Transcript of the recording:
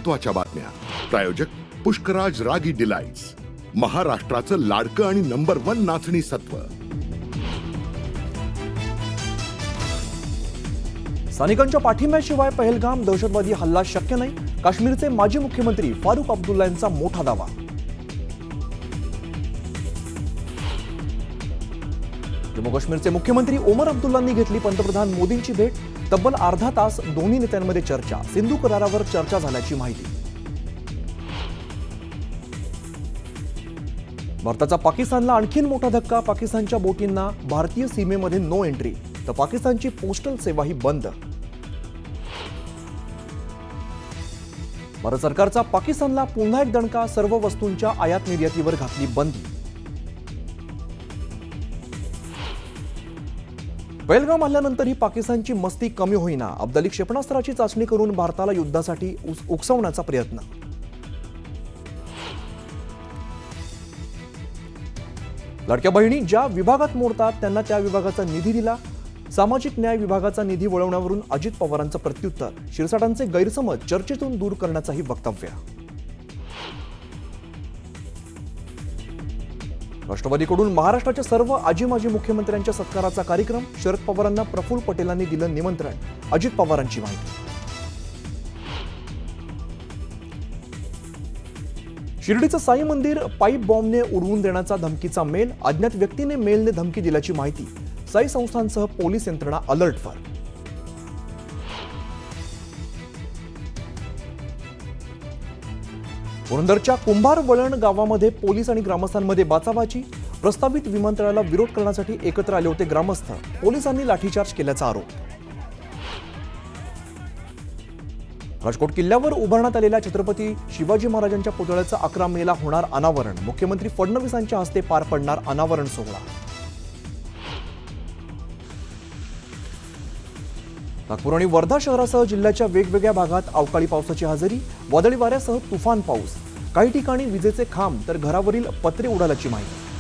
महत्त्वाच्या बातम्या. प्रायोजक पुष्कराज रागी डिलाइट्स, महाराष्ट्राचं लाडकं आणि नंबर 1 नाचणी सत्व. स्थानिकांच्या पाठिंब्याशिवाय पहलगाम दहशतवादी हल्ला शक्य नाही, काश्मीरचे माजी मुख्यमंत्री फारुख अब्दुल्ला यांचा मोठा दावा. जम्मू काश्मीरचे मुख्यमंत्री ओमर अब्दुल्लांनी घेतली पंतप्रधान मोदींची भेट. तब्बल अर्धा तास दोन्ही नेत्यांमध्ये चर्चा. सिंधू करारावर चर्चा झाल्याची माहिती. भारताचा पाकिस्तानला आणखीन मोठा धक्का. पाकिस्तानच्या बोटींना भारतीय सीमेमध्ये नो एंट्री, तर पाकिस्तानची पोस्टल सेवाही बंद. भारत सरकारचा पाकिस्तानला पुन्हा एक दणका. सर्व वस्तूंच्या आयात निर्यातीवर घातली बंदी. पहलगाम हल्ल्यानंतरही पाकिस्तानची मस्ती कमी होईना. अब्दाली क्षेपणास्त्राची चाचणी करून भारताला युद्धासाठी उकसवण्याचा प्रयत्न. लाडक्या बहिणी ज्या विभागात मोडतात त्यांना त्या विभागाचा निधी दिला. सामाजिक न्याय विभागाचा निधी वळवण्यावरून अजित पवारांचं प्रत्युत्तर. शिरसाटांचे गैरसमज चर्चेतून दूर करण्याचाही वक्तव्य. राष्ट्रवादीकडून महाराष्ट्राच्या सर्व आजी माजी मुख्यमंत्र्यांच्या सत्काराचा कार्यक्रम. शरद पवारांना प्रफुल्ल पटेलांनी दिलं निमंत्रण. अजित पवारांची माहिती. शिर्डीचं साई मंदिर पाईप बॉम्बने उडवून देण्याचा धमकीचा मेल. अज्ञात व्यक्तीने मेलने धमकी दिल्याची माहिती. साई संस्थांसह पोलीस यंत्रणा अलर्टवर. पुरंदरच्या कुंभार वळण गावामध्ये पोलीस आणि ग्रामस्थांमध्ये बाचाबाची. प्रस्तावित विमानतळाला विरोध करण्यासाठी एकत्र आले होते ग्रामस्थ. पोलिसांनी लाठीचार्ज केल्याचा आरोप. राजकोट किल्ल्यावर उभारण्यात आलेल्या छत्रपती शिवाजी महाराजांच्या पुतळ्याचं 11 मेला होणार अनावरण. मुख्यमंत्री फडणवीसांच्या हस्ते पार पडणार अनावरण सोहळा. नागपूर आणि वर्धा शहरासह जिल्ह्याच्या वेगवेगळ्या भागात अवकाळी पावसाची हजेरी. वादळी वाऱ्यासह तुफान पाऊस. काही ठिकाणी विजेचे खांब तर घरावरील पत्रे उडाल्याची माहिती.